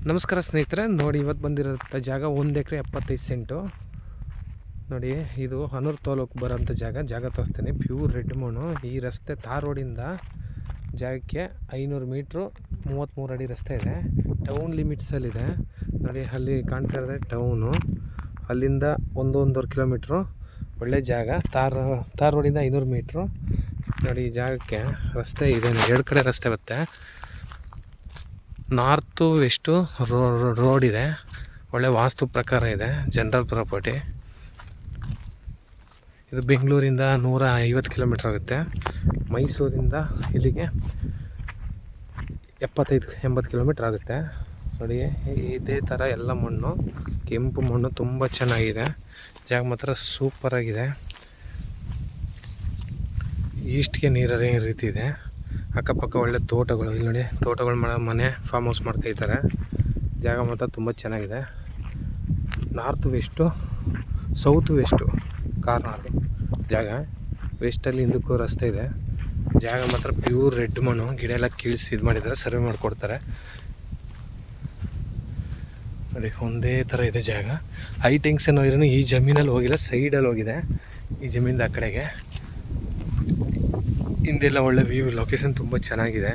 ನಮಸ್ಕಾರ ಸ್ನೇಹಿತರೆ, ನೋಡಿ ಇವತ್ತು ಬಂದಿರೋಂಥ ಜಾಗ 1 ಎಕರೆ 75 ಸೆಂಟು. ನೋಡಿ ಇದು ಹನೂರು ತಾಲೂಕು ಬರೋಂಥ ಜಾಗ ತೋರಿಸ್ತೀನಿ. ಪ್ಯೂರ್ ರೆಡ್ ಮಣ್ಣು. ಈ ರಸ್ತೆ ತಾರ್ ರೋಡಿಂದ ಜಾಗಕ್ಕೆ 500 ಮೀಟ್ರು 33 ಅಡಿ ರಸ್ತೆ ಇದೆ. ಟೌನ್ ಲಿಮಿಟ್ಸಲ್ಲಿದೆ. ನೋಡಿ ಅಲ್ಲಿ ಕಾಣ್ತಾ ಇರೋದೆ ಟೌನು. ಅಲ್ಲಿಂದ 1-1.5 ಕಿಲೋಮೀಟ್ರು ಒಳ್ಳೆ ಜಾಗ. ತಾರ್ ರೋಡಿಂದ 500 ಮೀಟ್ರು. ನೋಡಿ ಈ ಜಾಗಕ್ಕೆ ರಸ್ತೆ ಇದೆ, 2 ಕಡೆ ರಸ್ತೆ ಬರುತ್ತೆ. ನಾರ್ತು ವೆಸ್ಟು ರೋಡ್ ಇದೆ. ಒಳ್ಳೆ ವಾಸ್ತು ಪ್ರಕಾರ ಇದೆ. General property. ಇದು ಬೆಂಗಳೂರಿಂದ 150 ಕಿಲೋಮೀಟ್ರ್ ಆಗುತ್ತೆ. ಮೈಸೂರಿಂದ ಇಲ್ಲಿಗೆ 75-80 ಕಿಲೋಮೀಟ್ರ್ ಆಗುತ್ತೆ. ನೋಡಿ ಇದೇ ಥರ ಎಲ್ಲ ಮಣ್ಣು, ಕೆಂಪು ಮಣ್ಣು ತುಂಬ ಚೆನ್ನಾಗಿದೆ. ಜಾಗ ಮಾತ್ರ ಸೂಪರಾಗಿದೆ. ಈಸ್ಟ್ಗೆ ನೀರು ಹರಿಯೋ ರೀತಿ ಇದೆ. ಅಕ್ಕಪಕ್ಕ ಒಳ್ಳೆ ತೋಟಗಳು. ಇಲ್ಲಿ ನೋಡಿ ತೋಟಗಳು ಮನೆ ಫಾರ್ಮ್ ಹೌಸ್ ಮಾಡ್ಕೊಳ್ತಾರೆ. ಜಾಗ ಮಾತ್ರ ತುಂಬ ಚೆನ್ನಾಗಿದೆ. North west south west corner ಜಾಗ. ವೆಸ್ಟಲ್ಲಿ ಹಿಂದಕ್ಕೂ ರಸ್ತೆ ಇದೆ. ಜಾಗ ಮಾತ್ರ ಪ್ಯೂರ್ ರೆಡ್ ಮಣ್ಣು. ಗಿಡ ಎಲ್ಲ ಕೀಳಿಸಿ ಇದು ಮಾಡಿದ್ದಾರೆ, ಸರ್ವೆ ಮಾಡಿಕೊಡ್ತಾರೆ. ನೋಡಿ ಒಂದೇ ಥರ ಇದೆ ಜಾಗ. ಹೈಟಿಂಗ್ಸ್ ಏನೋ ಇರೋ ಈ ಜಮೀನಲ್ಲಿ ಹೋಗಿಲ್ಲ, ಸೈಡಲ್ಲಿ ಹೋಗಿದೆ. ಈ ಜಮೀನಿಂದ ಆ ಕಡೆಗೆ ಹಿಂದೆಲ್ಲ ಒಳ್ಳೆ ವ್ಯೂ, ಲೊಕೇಶನ್ ತುಂಬ ಚೆನ್ನಾಗಿದೆ.